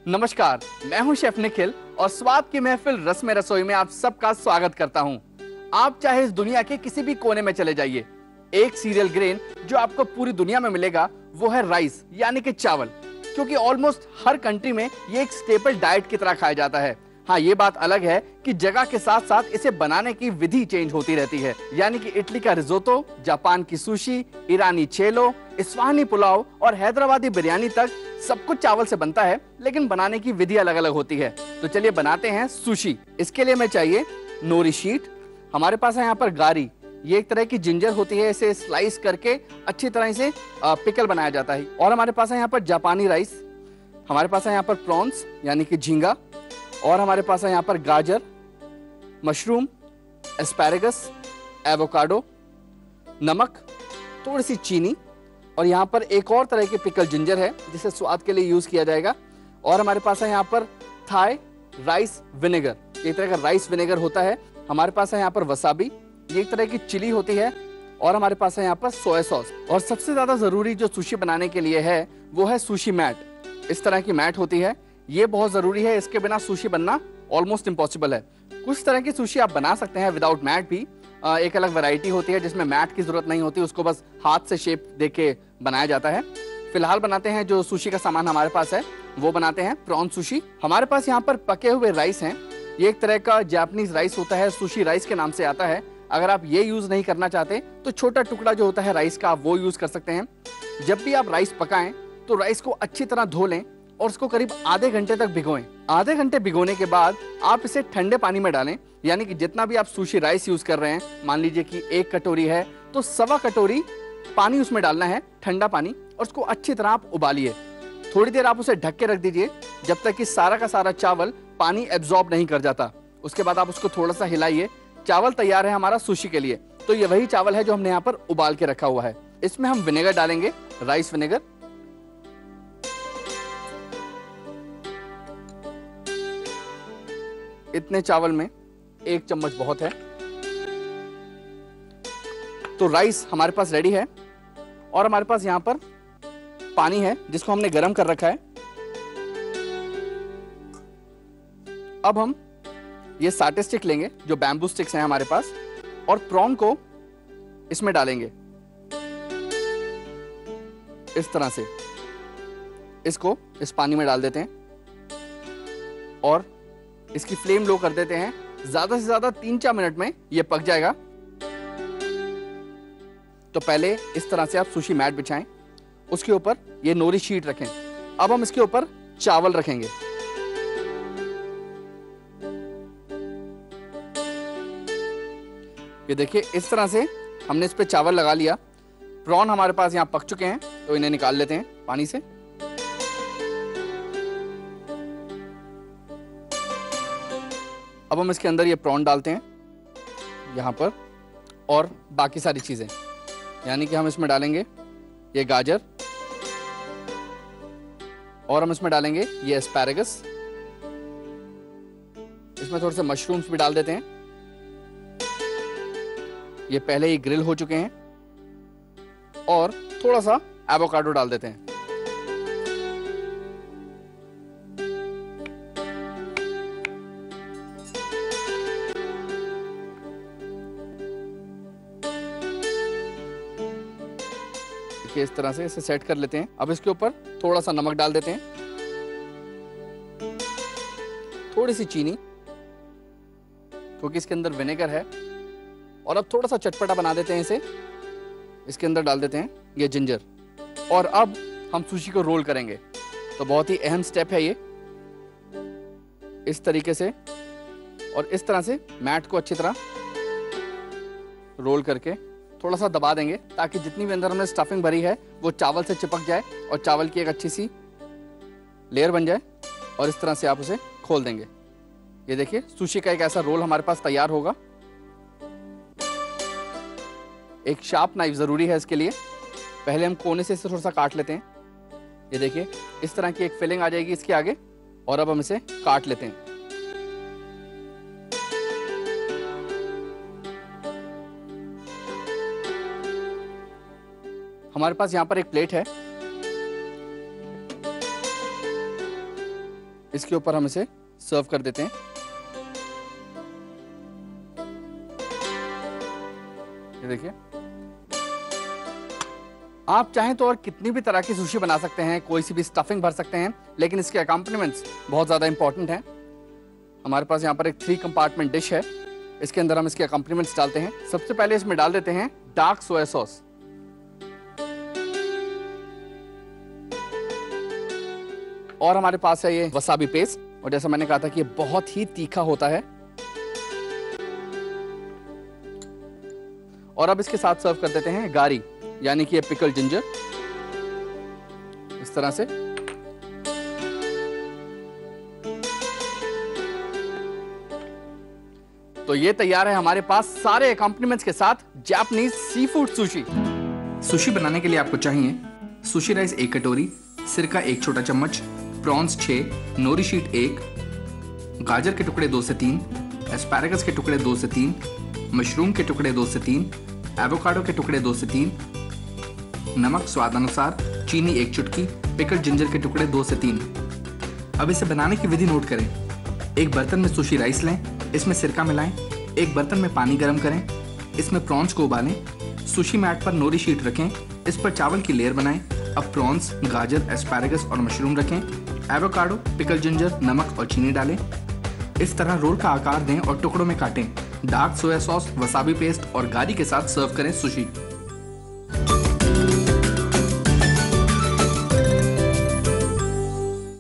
नमस्कार, मैं हूं शेफ निखिल और स्वाद की महफिल रस में रसोई में आप सबका स्वागत करता हूं। आप चाहे इस दुनिया के किसी भी कोने में चले जाइए, एक सीरियल ग्रेन जो आपको पूरी दुनिया में मिलेगा वो है राइस यानी कि चावल, क्योंकि ऑलमोस्ट हर कंट्री में ये एक स्टेपल डाइट की तरह खाया जाता है। हाँ, ये बात अलग है कि जगह के साथ साथ इसे बनाने की विधि चेंज होती रहती है, यानी कि इटली का रिजोतो, जापान की सुशी, ईरानी चेलो, इस्फहानी पुलाव और हैदराबादी बिरयानी तक सब कुछ चावल से बनता है, लेकिन बनाने की विधि अलग अलग होती है। तो चलिए बनाते हैं सुशी। इसके लिए हमें चाहिए नोरी शीट, हमारे पास है यहाँ पर गारी, ये एक तरह की जिंजर होती है, इसे स्लाइस करके अच्छी तरह से पिकल बनाया जाता है। और हमारे पास है यहाँ पर जापानी राइस, हमारे पास है यहाँ पर प्रॉन्स यानी कि झींगा, और हमारे पास है यहाँ पर गाजर, मशरूम, एस्पैरेगस, एवोकाडो, नमक, थोड़ी सी चीनी, और यहाँ पर एक और तरह की पिकल जिंजर है जिसे स्वाद के लिए यूज किया जाएगा। और हमारे पास है यहाँ पर थाई राइस विनेगर, एक तरह का राइस विनेगर होता है। हमारे पास है यहाँ पर वसाबी, ये एक तरह की चिली होती है। और हमारे पास है यहाँ पर सोया सॉस। और सबसे ज्यादा जरूरी जो सुशी बनाने के लिए है वो है सुशी मैट। इस तरह की मैट होती है, ये बहुत जरूरी है, इसके बिना सुशी बनना ऑलमोस्ट इम्पॉसिबल है। कुछ तरह की सुशी आप बना सकते हैं विदाउट मैट भी, एक अलग वैरायटी होती है जिसमें मैट की जरूरत नहीं होती, उसको बस हाथ से शेप देके बनाया जाता है। फिलहाल बनाते हैं जो सुशी का सामान हमारे पास है वो बनाते हैं प्रॉन सुशी। हमारे पास यहाँ पर पके हुए राइस हैं, ये एक तरह का जापानीज राइस होता है, सुशी राइस के नाम से आता है। अगर आप ये यूज नहीं करना चाहते तो छोटा टुकड़ा जो होता है राइस का आप वो यूज कर सकते हैं। जब भी आप राइस पकाएं तो राइस को अच्छी तरह धो लें और उसको करीब आधे घंटे तक भिगोएं। आधे घंटे भिगोने के बाद आप इसे ठंडे पानी में डालें, यानी कि जितना भी आप सुशी राइस यूज कर रहे हैं, मान लीजिए कि 1 कटोरी है तो 1.25 कटोरी पानी उसमें डालना है, ठंडा पानी, और उसको अच्छी तरह आप उबालिए। थोड़ी देर आप उसे ढक के रख दीजिए जब तक कि सारा का सारा चावल पानी एब्जॉर्ब नहीं कर जाता। उसके बाद आप उसको थोड़ा सा हिलाइए। चावल तैयार है हमारा सुशी के लिए। तो ये वही चावल है जो हमने यहाँ पर उबाल के रखा हुआ है। इसमें हम विनेगर डालेंगे, राइस विनेगर। इतने चावल में 1 चम्मच बहुत है। तो राइस हमारे पास रेडी है और हमारे पास यहां पर पानी है जिसको हमने गर्म कर रखा है। अब हम ये साटे स्टिक लेंगे, जो बैम्बू स्टिक्स हैं हमारे पास, और प्रॉन को इसमें डालेंगे इस तरह से। इसको इस पानी में डाल देते हैं और इसकी फ्लेम लो कर देते हैं। ज्यादा से ज्यादा 3-4 मिनट में ये पक जाएगा। तो पहले इस तरह से आप सुशी मैट बिछाएं, उसके ऊपर ये नोरी शीट रखें। अब हम इसके ऊपर चावल रखेंगे। ये देखिए, इस तरह से हमने इस पे चावल लगा लिया। प्रॉन हमारे पास यहाँ पक चुके हैं तो इन्हें निकाल लेते हैं पानी से। अब हम इसके अंदर ये प्रॉन डालते हैं यहाँ पर, और बाकी सारी चीज़ें, यानी कि हम इसमें डालेंगे ये गाजर, और हम इसमें डालेंगे ये एस्पैरेगस, इसमें थोड़े से मशरूम्स भी डाल देते हैं। ये पहले ही ग्रिल हो चुके हैं, और थोड़ा सा एवोकाडो डाल देते हैं। इस तरह से इसे सेट कर लेते हैं। अब इसके ऊपर थोड़ा सा नमक डाल देते हैं, थोड़ी सी चीनी, क्योंकि इसके अंदर विनेगर है। और अब थोड़ा सा चटपटा बना देते हैं इसे। इसके अंदर डाल देते हैं ये जिंजर, और अब हम सुशी को रोल करेंगे। तो बहुत ही अहम स्टेप है ये। इस तरीके से और इस तरह से मैट को अच्छी तरह रोल करके थोड़ा सा दबा देंगे, ताकि जितनी भी अंदर हमने स्टफिंग भरी है वो चावल से चिपक जाए और चावल की एक अच्छी सी लेयर बन जाए। और इस तरह से आप उसे खोल देंगे। ये देखिए, सुशी का एक ऐसा रोल हमारे पास तैयार होगा। एक शार्प नाइफ जरूरी है इसके लिए। पहले हम कोने से इसे थोड़ा सा काट लेते हैं। ये देखिए, इस तरह की एक फिलिंग आ जाएगी इसके आगे, और अब हम इसे काट लेते हैं। हमारे पास यहाँ पर एक प्लेट है, इसके ऊपर हम इसे सर्व कर देते हैं। ये देखिए, आप चाहें तो और कितनी भी तरह की सुशी बना सकते हैं, कोई सी भी स्टफिंग भर सकते हैं, लेकिन इसके अकम्पनीमेंट्स बहुत ज्यादा इंपॉर्टेंट हैं। हमारे पास यहाँ पर एक 3 कंपार्टमेंट डिश है, इसके अंदर हम इसके अकम्पनीमेंट्स डालते हैं। सबसे पहले इसमें डाल देते हैं डार्क सोया सॉस। और हमारे पास है ये वसाबी पेस्ट, और जैसा मैंने कहा था कि ये बहुत ही तीखा होता है। और अब इसके साथ सर्व कर देते हैं गारी, यानी कि ये पिकल जिंजर, इस तरह से। तो ये तैयार है हमारे पास सारे अकम्पनीमेंट्स के साथ Japanese sea food sushi. Sushi बनाने के लिए आपको चाहिए सुशी राइस 1 कटोरी, सिरका 1 छोटा चम्मच, प्रॉन्स 6, नोरी शीट 1, गाजर के टुकड़े 2 से 3, एस्पैरागस के टुकड़े 2 से 3, मशरूम के टुकड़े 2 से 3, एवोकाडो के टुकड़े 2 से 3, नमक स्वाद अनुसार, चीनी 1 चुटकी, पिकल जिंजर के टुकड़े 2 से 3। अब इसे बनाने की विधि नोट करें। एक बर्तन में सुशी राइस लें, इसमें सिरका मिलाएं, एक बर्तन में पानी गर्म करें, इसमें प्रॉन्स को उबालें, सुशी मैट पर नोरी शीट रखें, इस पर चावल की लेयर बनाएं। अब प्रॉन्स, गाजर, एस्पैरागस और मशरूम रखें, एवोकाडो, पिकल जिंजर, नमक और चीनी डालें। इस तरह रोल का आकार दें और टुकड़ों में काटें। Dark soya sauce, wasabi paste और गारी के साथ सर्व करें सुशी।